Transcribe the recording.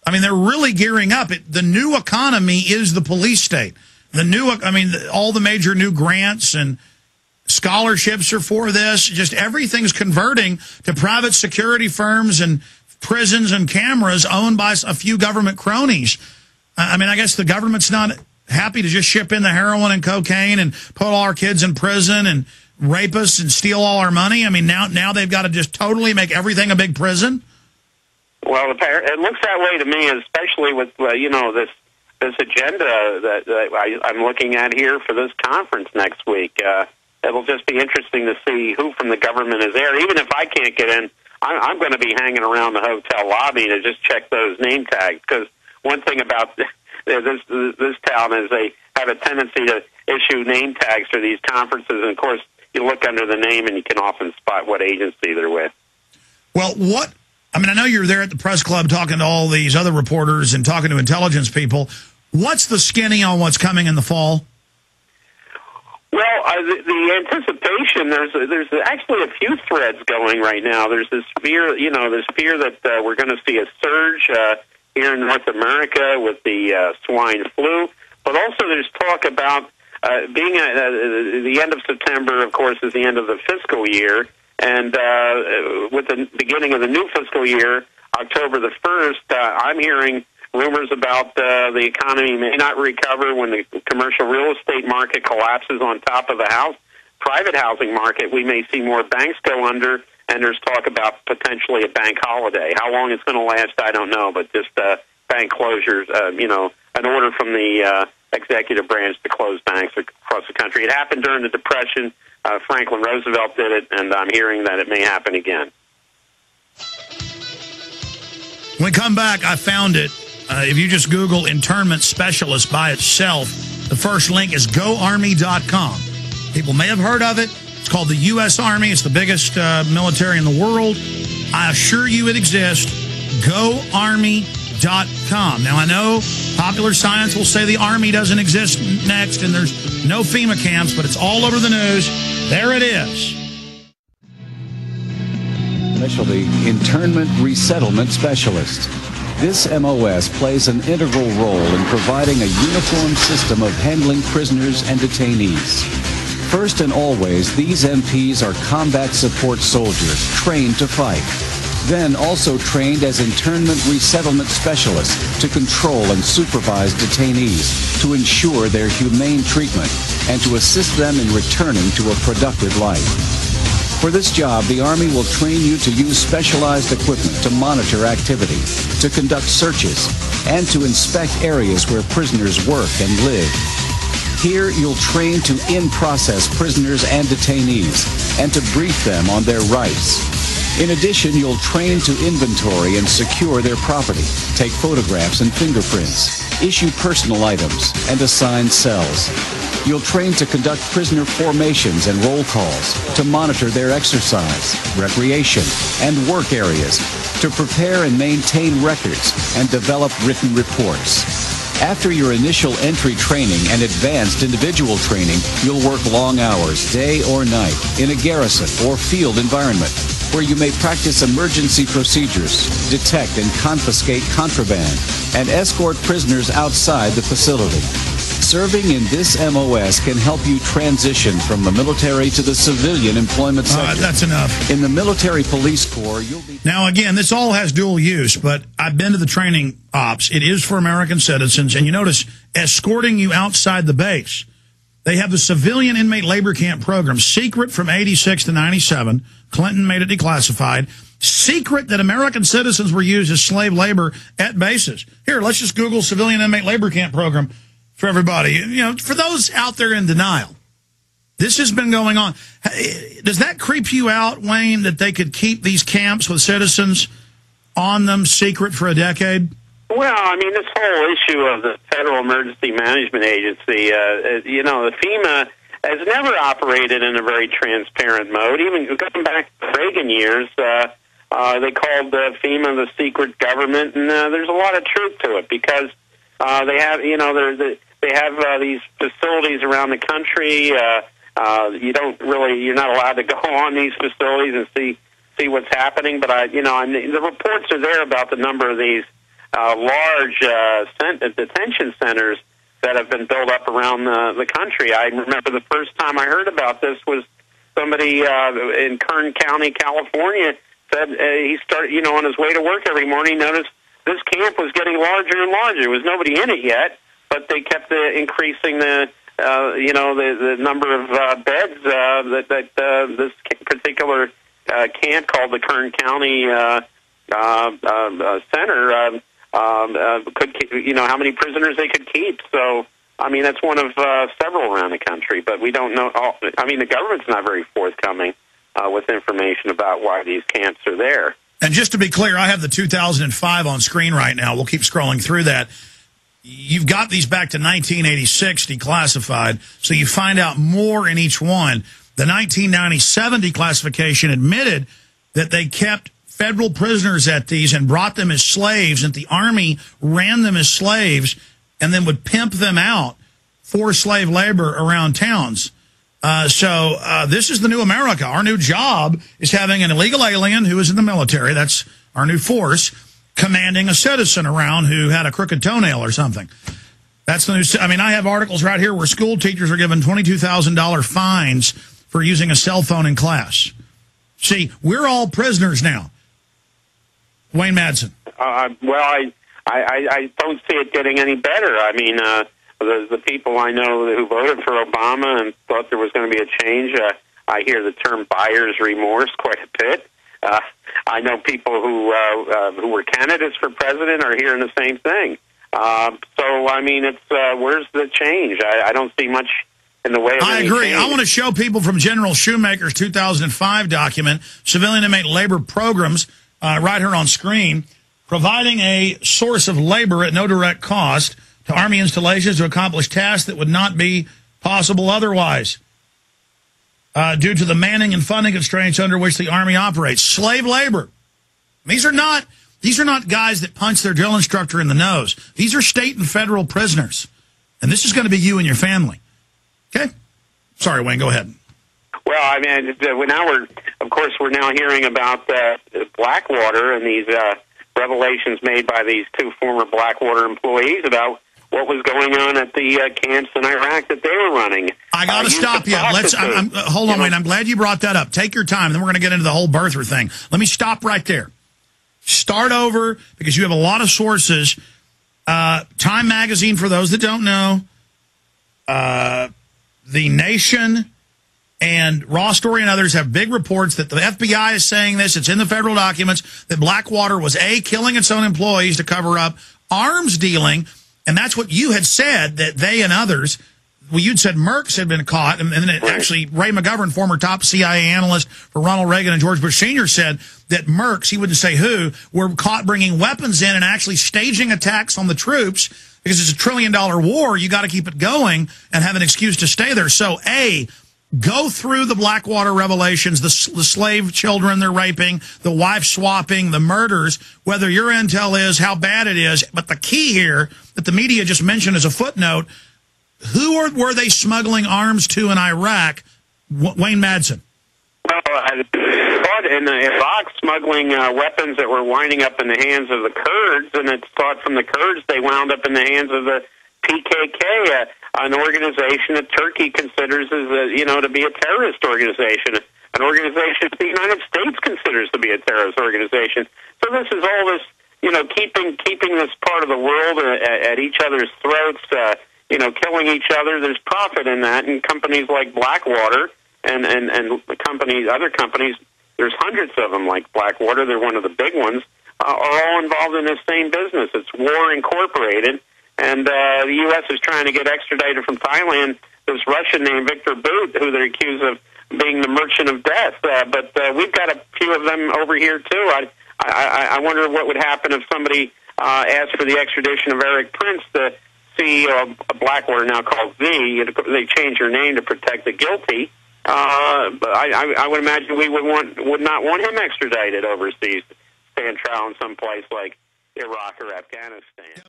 I mean, they're really gearing up. The new economy is the police state. All the major new grants and scholarships are for this. Just everything's converting to private security firms and prisons and cameras owned by a few government cronies. I mean, I guess the government's not happy to just ship in the heroin and cocaine and put all our kids in prison and rape us and steal all our money. I mean, now they've got to just totally make everything a big prison. Well, it looks that way to me, especially with this agenda that I'm looking at here for this conference next week. It'll just be interesting to see who from the government is there. Even if I can't get in, I'm going to be hanging around the hotel lobby to just check those name tags. Because one thing about this town is they have a tendency to issue name tags for these conferences, and of course, you look under the name and you can often spot what agency they're with. Well, I know you're there at the press club talking to all these other reporters and talking to intelligence people. What's the skinny on what's coming in the fall? Well, the anticipation, there's actually a few threads going right now. There's this fear, that we're going to see a surge here in North America with the swine flu, but also there's talk about being the end of September, of course, is the end of the fiscal year, and with the beginning of the new fiscal year, October the 1st, I'm hearing rumors about the economy may not recover when the commercial real estate market collapses on top of the private housing market. We may see more banks go under, and there's talk about potentially a bank holiday. How long it's going to last, I don't know, but just bank closures, an order from the executive branch to close banks across the country. It happened during the Depression. Franklin Roosevelt did it, and I'm hearing that it may happen again. When we come back, I found it. If you just Google internment specialist by itself, the first link is goarmy.com. People may have heard of it. It's called the U.S. Army. It's the biggest military in the world. I assure you it exists. goarmy.com. Now, I know popular science will say the Army doesn't exist next and there's no FEMA camps, but it's all over the news. There it is. Specialty Internment Resettlement Specialist. This MOS plays an integral role in providing a uniform system of handling prisoners and detainees. First and always, these MPs are combat support soldiers trained to fight. Then also trained as internment resettlement specialists to control and supervise detainees, to ensure their humane treatment, and to assist them in returning to a productive life. For this job, the Army will train you to use specialized equipment to monitor activity, to conduct searches, and to inspect areas where prisoners work and live. Here, you'll train to in-process prisoners and detainees, and to brief them on their rights. In addition, you'll train to inventory and secure their property, take photographs and fingerprints, issue personal items, and assign cells. You'll train to conduct prisoner formations and roll calls, to monitor their exercise, recreation, and work areas, to prepare and maintain records, and develop written reports. After your initial entry training and advanced individual training, you'll work long hours, day or night, in a garrison or field environment, where you may practice emergency procedures, detect and confiscate contraband, and escort prisoners outside the facility. Serving in this MOS can help you transition from the military to the civilian employment sector. That's enough. In the military police corps, you'll be... Now, again, this all has dual use, but I've been to the training ops. It is for American citizens, and you notice escorting you outside the base. They have the civilian inmate labor camp program, secret from 86 to 97. Clinton made it declassified. Secret that American citizens were used as slave labor at bases. Here, let's just Google civilian inmate labor camp program for everybody. You know, for those out there in denial, this has been going on. Does that creep you out, Wayne, that they could keep these camps with citizens on them secret for a decade? Well, I mean, this whole issue of the Federal Emergency Management Agency, the FEMA has never operated in a very transparent mode. Even going back to the Reagan years, they called FEMA the secret government, and there's a lot of truth to it because they have, they have these facilities around the country. You're not allowed to go on these facilities and see what's happening. But the reports are there about the number of these large detention centers that have been built up around the country. I remember the first time I heard about this was somebody in Kern County, California, said he started, on his way to work every morning, noticed this camp was getting larger and larger. There was nobody in it yet, but they kept increasing the number of beds that this particular camp called the Kern County Center could, how many prisoners they could keep. So, I mean, that's one of several around the country, but we don't know. The government's not very forthcoming with information about why these camps are there. And just to be clear, I have the 2005 on screen right now. We'll keep scrolling through that. You've got these back to 1986 declassified, so you find out more in each one. The 1997 declassification admitted that they kept federal prisoners at these and brought them as slaves, and the Army ran them as slaves and then would pimp them out for slave labor around towns. So this is the new America. Our new job is having an illegal alien who is in the military, that's our new force, commanding a citizen around who had a crooked toenail or something. That's the new. I have articles right here where school teachers are given $22,000 fines for using a cell phone in class. See, we're all prisoners now. Wayne Madsen. Well, I don't see it getting any better. I mean, the people I know who voted for Obama and thought there was going to be a change, I hear the term buyer's remorse quite a bit. I know people who were candidates for president are hearing the same thing. So, I mean, it's where's the change? I don't see much in the way of I agree. I want to show people from General Shoemaker's 2005 document, Civilian Inmate Labor Programs, right here on screen, providing a source of labor at no direct cost to Army installations to accomplish tasks that would not be possible otherwise due to the manning and funding constraints under which the Army operates. Slave labor. These are not guys that punch their drill instructor in the nose. These are state and federal prisoners. And this is going to be you and your family. Okay? Sorry, Wayne, go ahead. Well, I mean, we're now hearing about Blackwater and these revelations made by these two former Blackwater employees about what was going on at the camps in Iraq that they were running. I got to stop you. Hold on, Wayne. I'm glad you brought that up. Take your time, then we're going to get into the whole birther thing. Let me stop right there. Start over, because you have a lot of sources. Time Magazine, for those that don't know, The Nation, and Raw Story and others have big reports that the FBI is saying this. It's in the federal documents that Blackwater was, killing its own employees to cover up arms dealing. And that's what you had said, that they and others, well, you'd said Merck's had been caught. And then actually Ray McGovern, former top CIA analyst for Ronald Reagan and George Bush Sr., said that Merck's, he wouldn't say who, were caught bringing weapons in and actually staging attacks on the troops. Because it's $1 trillion war, you got to keep it going and have an excuse to stay there. So, go through the Blackwater revelations, the slave children they're raping, the wife swapping, the murders, whether your intel is, how bad it is. But the key here that the media just mentioned as a footnote, were they smuggling arms to in Iraq? Wayne Madsen. Well, I thought in Iraq smuggling weapons that were winding up in the hands of the Kurds, and it's thought from the Kurds they wound up in the hands of the PKK, an organization that Turkey considers as to be a terrorist organization, an organization that the United States considers to be a terrorist organization. So this is all this, keeping this part of the world at each other's throats, killing each other. There's profit in that, and companies like Blackwater and other companies, there's hundreds of them like Blackwater. They're one of the big ones. Are all involved in this same business. It's War Incorporated. And the U.S. is trying to get extradited from Thailand this Russian named Victor Bout, who they're accused of being the merchant of death. But we've got a few of them over here, too. I wonder what would happen if somebody asked for the extradition of Eric Prince, the CEO of Blackwater, now called Z. They changed their name to protect the guilty. But I would imagine we would not want him extradited overseas to stand trial in some place like Iraq or Afghanistan.